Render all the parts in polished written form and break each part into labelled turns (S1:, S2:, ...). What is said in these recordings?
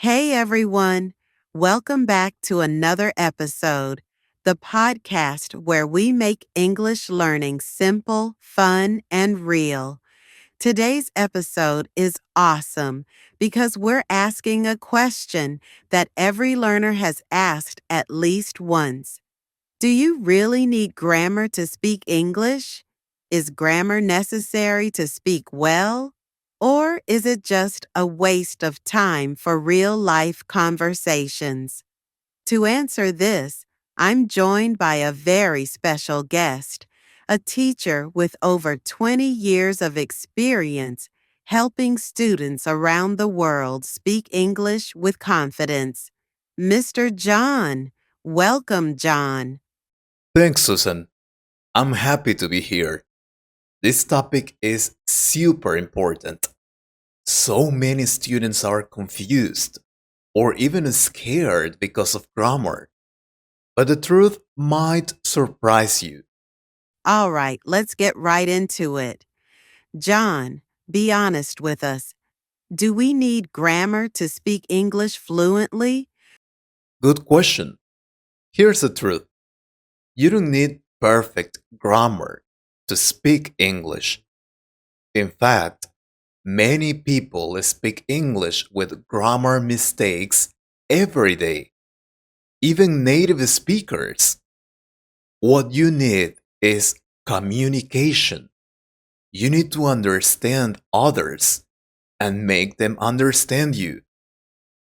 S1: Hey everyone, welcome back to another episode, the podcast where we make English learning simple, fun, and real. Today's episode is awesome because we're asking a question that every learner has asked at least once. Do you really need grammar to speak English? Is grammar necessary to speak well? Or is it just a waste of time for real life conversations? To answer this, I'm joined by a very special guest, a teacher with over 20 years of experience helping students around the world speak English with confidence. Mr. John. Welcome, John.
S2: Thanks, Susan. I'm happy to be here. This topic is super important. So many students are confused or even scared because of grammar. But the truth might surprise you.
S1: All right, let's get right into it. John, be honest with us. Do we need grammar to speak English fluently?
S2: Good question. Here's the truth, you don't need perfect grammar to speak English. In fact, many people speak English with grammar mistakes every day, even native speakers. What you need is communication. You need to understand others and make them understand you.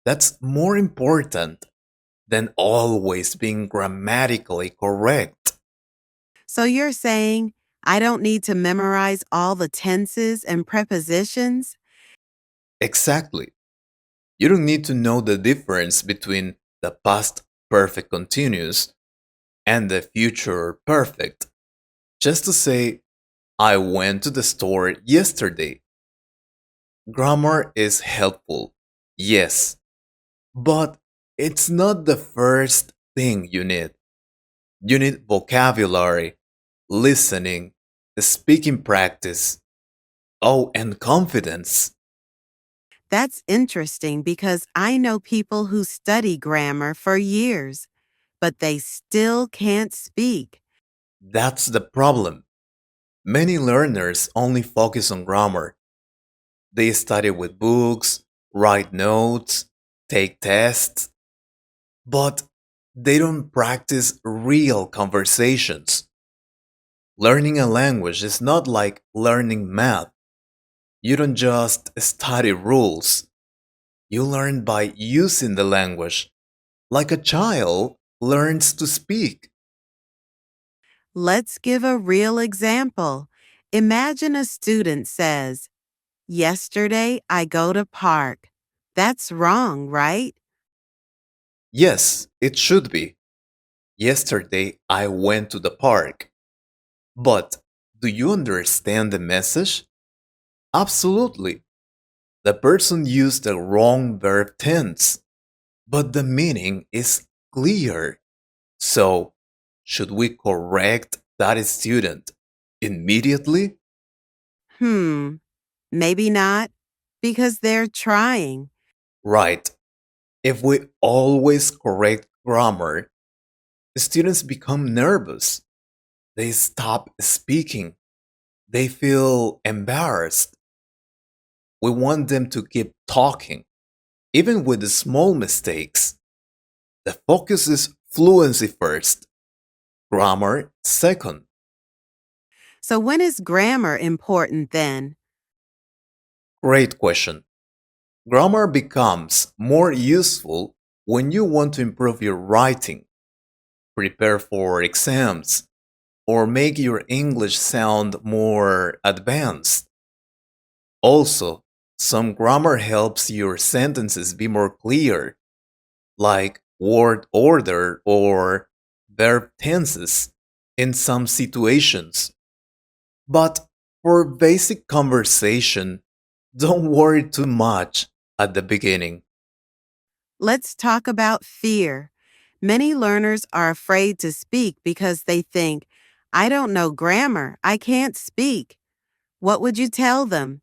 S2: That's more important than always being grammatically correct.
S1: So you're saying I don't need to memorize all the tenses and prepositions?
S2: Exactly. You don't need to know the difference between the past perfect continuous and the future perfect. Just to say, I went to the store yesterday. Grammar is helpful, yes, but it's not the first thing you need. You need vocabulary, listening, speaking practice, oh, and confidence.
S1: That's interesting because I know people who study grammar for years, but they still can't speak.
S2: That's the problem. Many learners only focus on grammar. They study with books, write notes, take tests, but they don't practice real conversations. Learning a language is not like learning math. You don't just study rules. You learn by using the language, like a child learns to speak.
S1: Let's give a real example. Imagine a student says, "Yesterday I go to park." That's wrong, right?
S2: Yes, it should be. Yesterday I went to the park. But do you understand the message? Absolutely. The person used the wrong verb tense, but the meaning is clear. So, should we correct that student immediately?
S1: Hmm, maybe not, because they're trying.
S2: Right. If we always correct grammar, students become nervous. They stop speaking. They feel embarrassed. We want them to keep talking, even with the small mistakes. The focus is fluency first, grammar second.
S1: So when is grammar important then?
S2: Great question. Grammar becomes more useful when you want to improve your writing, prepare for exams, or make your English sound more advanced. Also, some grammar helps your sentences be more clear, like word order or verb tenses in some situations. But for basic conversation, don't worry too much at the beginning.
S1: Let's talk about fear. Many learners are afraid to speak because they think, I don't know grammar, I can't speak. What would you tell them?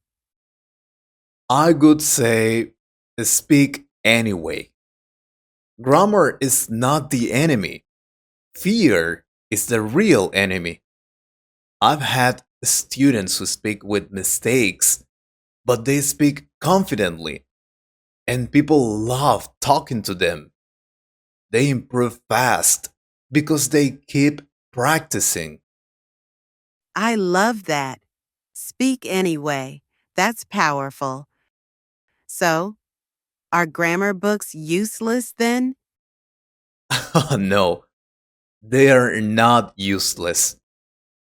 S2: I would say speak Anyway, grammar is not the enemy. Fear is the real enemy. I've had students who speak with mistakes, but they speak confidently, and people love talking to them. They improve fast because they keep practicing.
S1: I love that. Speak anyway. That's powerful. So, are grammar books useless then?
S2: No, they are not useless,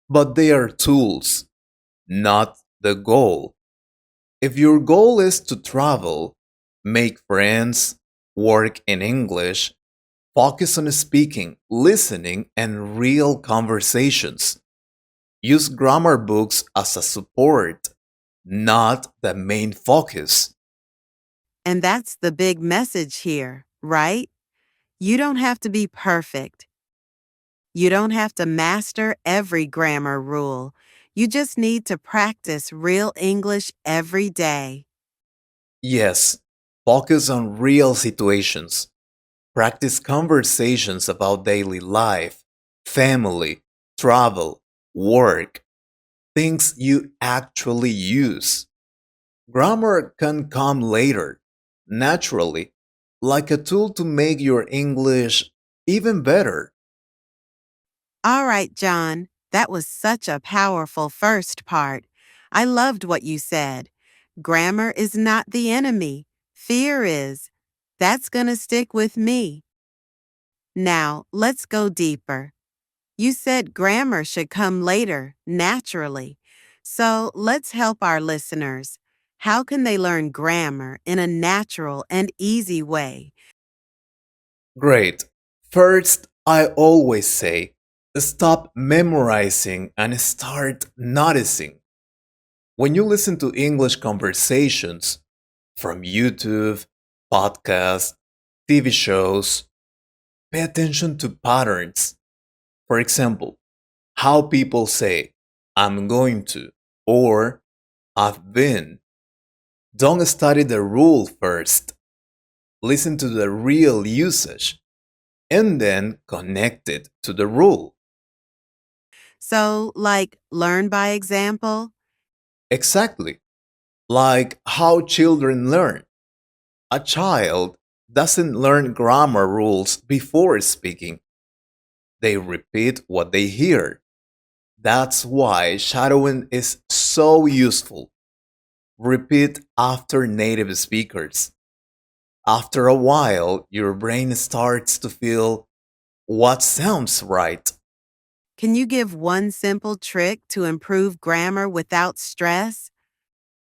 S2: but they are tools, not the goal. If your goal is to travel, make friends, work in English, focus on speaking, listening, and real conversations. Use grammar books as a support, not the main focus.
S1: And that's the big message here, right? You don't have to be perfect. You don't have to master every grammar rule. You just need to practice real English every day.
S2: Yes, focus on real situations. Practice conversations about daily life, family, travel, work, things you actually use. Grammar can come later, naturally, like a tool to make your English even better.
S1: All right, John, that was such a powerful first part. I loved what you said. Grammar is not the enemy, fear is. That's going to stick with me. Now, let's go deeper. You said grammar should come later, naturally. So let's help our listeners. How can they learn grammar in a natural and easy way?
S2: Great. First, I always say stop memorizing and start noticing. When you listen to English conversations from YouTube, podcasts, TV shows, pay attention to patterns. For example, how people say, I'm going to, or I've been. Don't study the rule first. Listen to the real usage and then connect it to the rule.
S1: So, like, learn by example?
S2: Exactly. Like how children learn. A child doesn't learn grammar rules before speaking, they repeat what they hear. That's why shadowing is so useful. Repeat after native speakers. After a while, your brain starts to feel what sounds right.
S1: Can you give one simple trick to improve grammar without stress?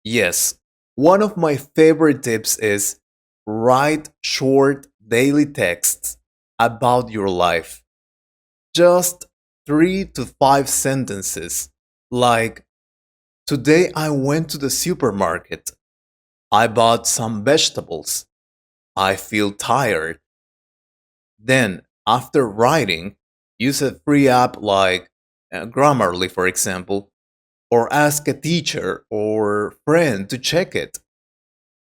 S2: Yes, one of my favorite tips is write short daily texts about your life. Just 3 to 5 sentences, like, today I went to the supermarket. I bought some vegetables. I feel tired. Then, after writing, use a free app like Grammarly, for example, or ask a teacher or friend to check it.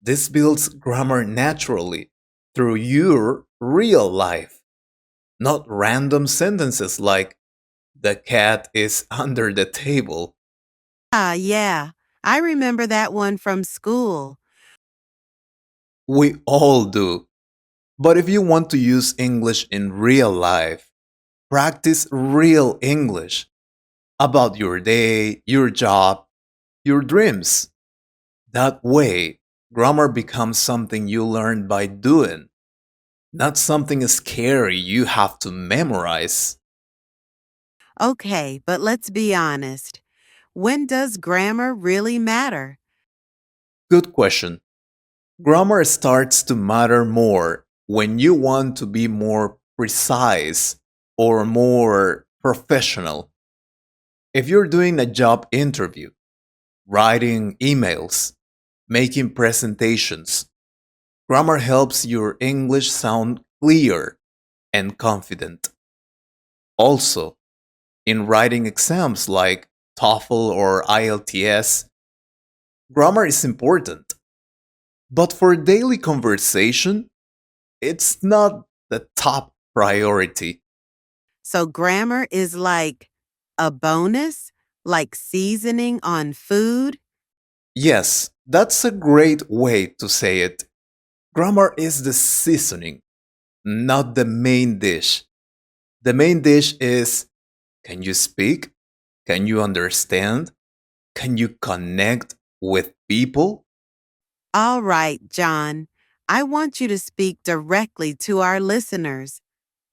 S2: This builds grammar naturally through your real life, not random sentences like, the cat is under the table.
S1: Ah, yeah. I remember that one from school.
S2: We all do. But if you want to use English in real life, practice real English about your day, your job, your dreams. That way, grammar becomes something you learn by doing, not something scary you have to memorize.
S1: Okay, but let's be honest. When does grammar really matter?
S2: Good question. Grammar starts to matter more when you want to be more precise or more professional. If you're doing a job interview, writing emails, making presentations, grammar helps your English sound clear and confident. Also, in writing exams like TOEFL or IELTS, grammar is important. But for daily conversation, it's not the top priority.
S1: So grammar is like a bonus, like seasoning on food.
S2: Yes, that's a great way to say it. Grammar is the seasoning, not the main dish. The main dish is, can you speak? Can you understand? Can you connect with people?
S1: All right, John. I want you to speak directly to our listeners.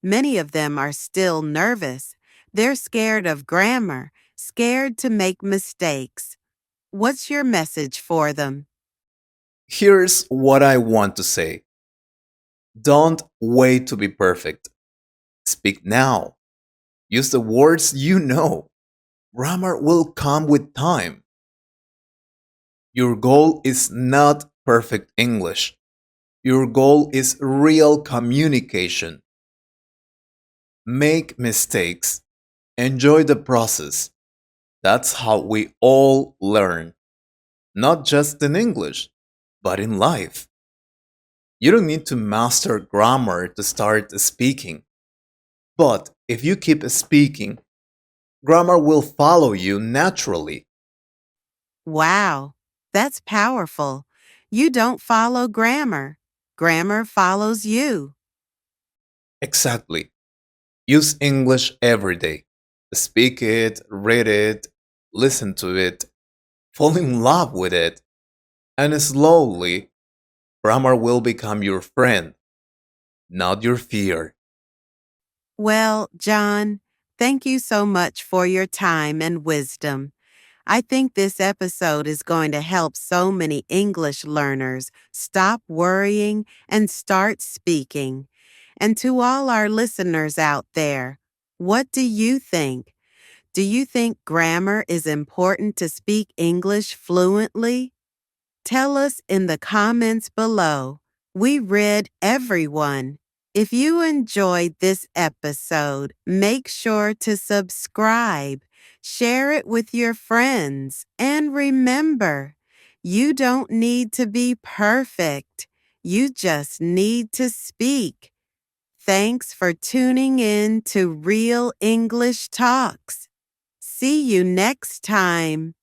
S1: Many of them are still nervous. They're scared of grammar, scared to make mistakes. What's your message for them?
S2: Here's what I want to say. Don't wait to be perfect. Speak now. Use the words you know. Grammar will come with time. Your goal is not perfect English. Your goal is real communication. Make mistakes. Enjoy the process. That's how we all learn, not just in English, but in life. You don't need to master grammar to start speaking. But if you keep speaking, grammar will follow you naturally.
S1: Wow, that's powerful. You don't follow grammar. Grammar follows you.
S2: Exactly. Use English every day. Speak it, read it, listen to it, fall in love with it, and slowly, grammar will become your friend, not your fear.
S1: Well, John, thank you so much for your time and wisdom. I think this episode is going to help so many English learners stop worrying and start speaking. And to all our listeners out there, what do you think? Do you think grammar is important to speak English fluently? Tell us in the comments below. We read everyone. If you enjoyed this episode, make sure to subscribe, share it with your friends, and remember, you don't need to be perfect. You just need to speak. Thanks for tuning in to Real English Talks. See you next time.